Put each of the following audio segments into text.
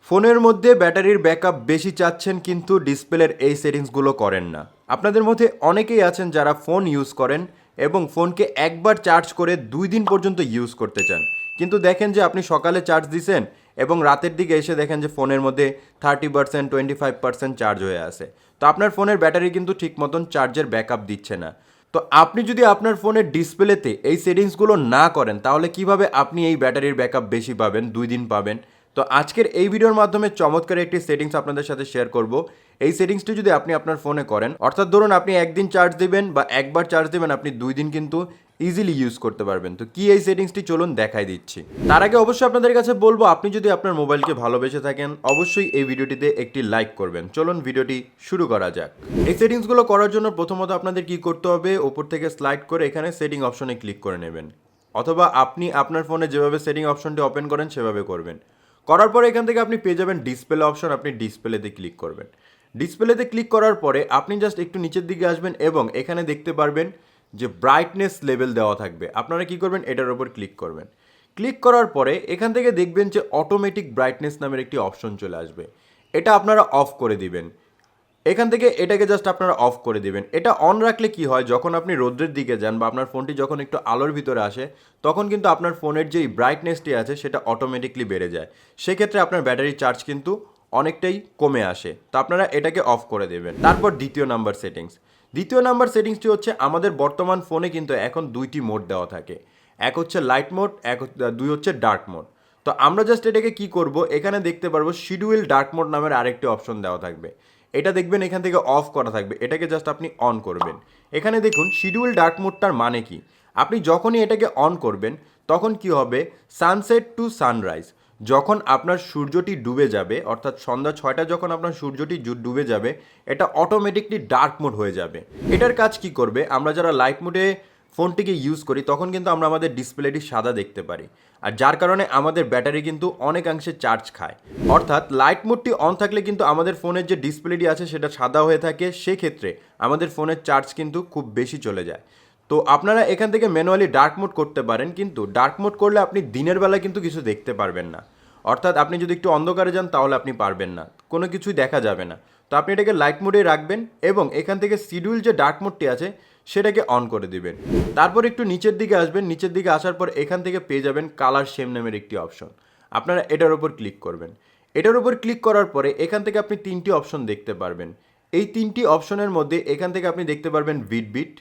ফোনের মধ্যে ব্যাটারির ব্যাকআপ বেশি চাচ্ছেন কিন্তু ডিসপ্লের এই সেটিংসগুলো করেন না। আপনাদের মধ্যে অনেকেই আছেন যারা ফোন ইউজ করেন এবং ফোনকে একবার চার্জ করে 2 দিন পর্যন্ত ইউজ করতে চান, কিন্তু দেখেন যে আপনি সকালে চার্জ দিছেন এবং রাতের দিকে এসে দেখেন যে ফোনের মধ্যে 30%, 25% চার্জ হয়ে আছে। তো আপনার ফোনের ব্যাটারি কিন্তু ঠিক মতন চার্জের ব্যাকআপ দিচ্ছে না। তো আপনি যদি আপনার ফোনের ডিসপ্লেতে এই সেটিংসগুলো না করেন তাহলে কিভাবে আপনি এই ব্যাটারির ব্যাকআপ বেশি পাবেন, 2 দিন পাবেন? তো আজকের এই ভিডিওর মাধ্যমে চমৎকার একটি সেটিংস আপনাদের সাথে শেয়ার করব। এই সেটিংসটি যদি আপনি আপনার ফোনে করেন, অর্থাৎ ধরুন আপনি একদিন চার্জ দিবেন বা একবার চার্জ দিবেন, আপনি 2 দিন কিন্তু ইজিলি ইউজ করতে পারবেন। তো কি এই সেটিংসটি চলুন দেখাই দিচ্ছি। তার আগে অবশ্যই আপনাদের কাছে বলবো, আপনি যদি আপনার মোবাইলকে ভালোবেসে থাকেন অবশ্যই এই ভিডিওটিতে একটি লাইক করবেন। চলুন ভিডিওটি শুরু করা যাক। এই সেটিংসগুলো করার জন্য প্রথমত আপনাদের কি করতে হবে, ওপর থেকে স্লাইড করে এখানে সেটিং অপশনে ক্লিক করে নেবেন, অথবা আপনি আপনার ফোনে যেভাবে সেটিং অপশনটি ওপেন করেন সেভাবে করবেন। করার পরে এখান থেকে আপনি পেয়ে যাবেন ডিসপ্লে অপশন, আপনি ডিসপ্লেতে ক্লিক করবেন। ডিসপ্লেতে ক্লিক করার পরে আপনি জাস্ট একটু নিচের দিকে আসবেন এবং এখানে দেখতে পারবেন যে ব্রাইটনেস লেভেল দেওয়া থাকবে। আপনারা কি করবেন, এটার উপর ক্লিক করবেন। ক্লিক করার পরে এখান থেকে দেখবেন যে অটোমেটিক ব্রাইটনেস নামের একটি অপশন চলে আসবে। এটা আপনারা অফ করে দিবেন। এখান থেকে এটাকে জাস্ট আপনারা অফ করে দিবেন। এটা অন রাখলে কি হয়, যখন আপনি রোদ্রের দিকে যান বা আপনার ফোনটি যখন একটু আলোর ভিতরে আসে তখন কিন্তু আপনার ফোনের যেই ব্রাইটনেসটি আছে সেটা অটোমেটিকলি বেড়ে যায়। সেক্ষেত্রে আপনার ব্যাটারি চার্জ কিন্তু অনেকটাই কমে আসে। তো আপনারা এটাকে অফ করে দেবেন। তারপর দ্বিতীয় নাম্বার সেটিংসটি হচ্ছে, আমাদের বর্তমান ফোনে কিন্তু এখন 2টি মোড দেওয়া থাকে। এক হচ্ছে লাইট মোড, দুই হচ্ছে ডার্ক মোড। তো আমরা জাস্ট এটাকে কি করব, এখানে দেখতে পারবো শিডিউল ডার্ক মোড নামের আরেকটি অপশন দেওয়া থাকবে। এটা দেখবেন এখান থেকে অফ করা থাকবে, এটাকে জাস্ট আপনি অন করবেন। এখানে দেখুন শিডিউল ডার্ক মোডটার মানে কি, আপনি যখনই এটাকে অন করবেন তখন কি হবে, সানসেট টু সানরাইজ, যখন আপনার সূর্যটি ডুবে যাবে, অর্থাৎ সন্ধ্যা 6টা যখন আপনার সূর্যটি ডুবে যাবে, এটা অটোমেটিকলি ডার্ক মোড হয়ে যাবে। এটার কাজ কি করবে, আমরা যারা লাইট মোডে ফোনটিকে ইউজ করি তখন কিন্তু আমরা আমাদের ডিসপ্লেটি সাদা দেখতে পারি, আর যার কারণে আমাদের ব্যাটারি কিন্তু অনেকাংশে চার্জ খায়। অর্থাৎ লাইট মোডটি অন থাকলে কিন্তু আমাদের ফোনের যে ডিসপ্লেটি আছে সেটা সাদা হয়ে থাকে, সেক্ষেত্রে আমাদের ফোনের চার্জ কিন্তু খুব বেশি চলে যায়। তো আপনারা এখান থেকে ম্যানুয়ালি ডার্ক মোড করতে পারেন, কিন্তু ডার্ক মোড করলে আপনি দিনের বেলা কিন্তু কিছু দেখতে পারবেন না। অর্থাৎ আপনি যদি একটু অন্ধকারে যান তাহলে আপনি পারবেন না, কোনো কিছুই দেখা যাবে না। তো আপনি এটাকে লাইট মোডে রাখবেন এবং এখান থেকে শিডিউল যে ডার্ক মোডটি আছে সেটাকে অন করে দিবেন। তারপর একটু নিচের দিকে আসবেন, নিচের দিকে আসার পর এখান থেকে পেয়ে যাবেন কালার শেম নামের একটি অপশন। আপনারা এটার উপর ক্লিক করবেন। এটার উপর ক্লিক করার পরে এখান থেকে আপনি 3টি অপশন দেখতে পারবেন। এই 3টি অপশনের মধ্যে এখান থেকে আপনি দেখতে পারবেন বিট,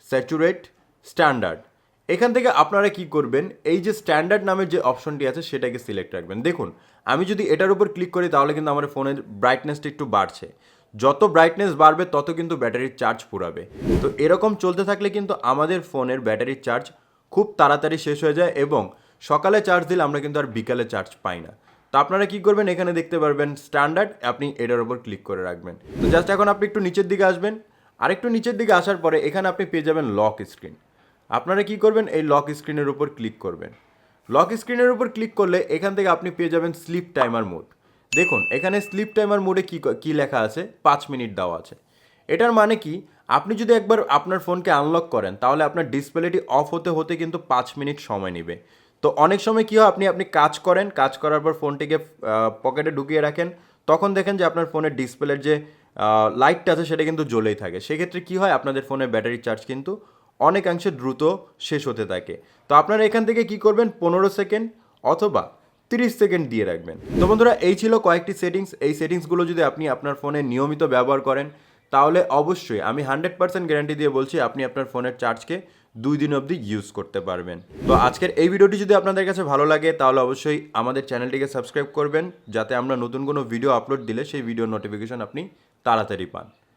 স্যাচুরেট, স্ট্যান্ডার্ড। এখান থেকে আপনারা কি করবেন, এই যে স্ট্যান্ডার্ড নামের যে অপশনটি আছে সেটাকে সিলেক্ট রাখবেন। দেখুন আমি যদি এটার উপর ক্লিক করি তাহলে কিন্তু আমার ফোনের ব্রাইটনেসটা একটু বাড়ছে। যত ব্রাইটনেস বাড়বে তত কিন্তু ব্যাটারির চার্জ ফুরাবে। তো এরকম চলতে থাকলে কিন্তু আমাদের ফোনের ব্যাটারির চার্জ খুব তাড়াতাড়ি শেষ হয়ে যায় এবং সকালে চার্জ দিলে আমরা কিন্তু আর বিকালে চার্জ পাই না। তো আপনারা কি করবেন, এখানে দেখতে পারবেন স্ট্যান্ডার্ড, আপনি এটার উপর ক্লিক করে রাখবেন। তো জাস্ট এখন আপনি একটু নিচের দিকে আসবেন, আরেকটু নিচের দিকে আসার পরে এখানে আপনি পেয়ে যাবেন লক স্ক্রিন। আপনারা কি করবেন, এই লক স্ক্রিনের উপর ক্লিক করবেন। লক স্ক্রিনের উপর ক্লিক করলে এখান থেকে আপনি পেয়ে যাবেন স্লিপ টাইমার মোড। দেখুন এখানে স্লিপ টাইমার মোডে কি লেখা আছে, 5 মিনিট দেওয়া আছে। এটার মানে কি, আপনি যদি একবার আপনার ফোনকে আনলক করেন তাহলে আপনার ডিসপ্লেটি অফ হতে হতে কিন্তু 5 মিনিট সময় নেবে। তো অনেক সময় কী হয়, আপনি কাজ করেন, কাজ করার পর ফোনটিকে পকেটে ঢুকিয়ে রাখেন, তখন দেখেন যে আপনার ফোনের ডিসপ্লের যে লাইটটা আছে সেটা কিন্তু জ্বলেই থাকে। সেক্ষেত্রে কী হয়, আপনাদের ফোনের ব্যাটারি চার্জ কিন্তু অনেকাংশে দ্রুত শেষ হতে থাকে। তো আপনারা এখান থেকে কি করবেন, 15 সেকেন্ড অথবা 30 সেকেন্ড দিয়ে রাখবেন। তো বন্ধুরা এই ছিল কয়েকটি সেটিংস। এই সেটিংসগুলো যদি আপনি আপনার ফোনে নিয়মিত ব্যবহার করেন তাহলে অবশ্যই আমি 100% গ্যারান্টি দিয়ে বলছি আপনি আপনার ফোনের চার্জকে 2 দিন অবধি ইউজ করতে পারবেন। তো আজকের এই ভিডিওটি যদি আপনাদের কাছে ভালো লাগে তাহলে অবশ্যই আমাদের চ্যানেলটিকে সাবস্ক্রাইব করবেন, যাতে আমরা নতুন কোনো ভিডিও আপলোড দিলে সেই ভিডিওর নোটিফিকেশন আপনি তাড়াতাড়ি পান।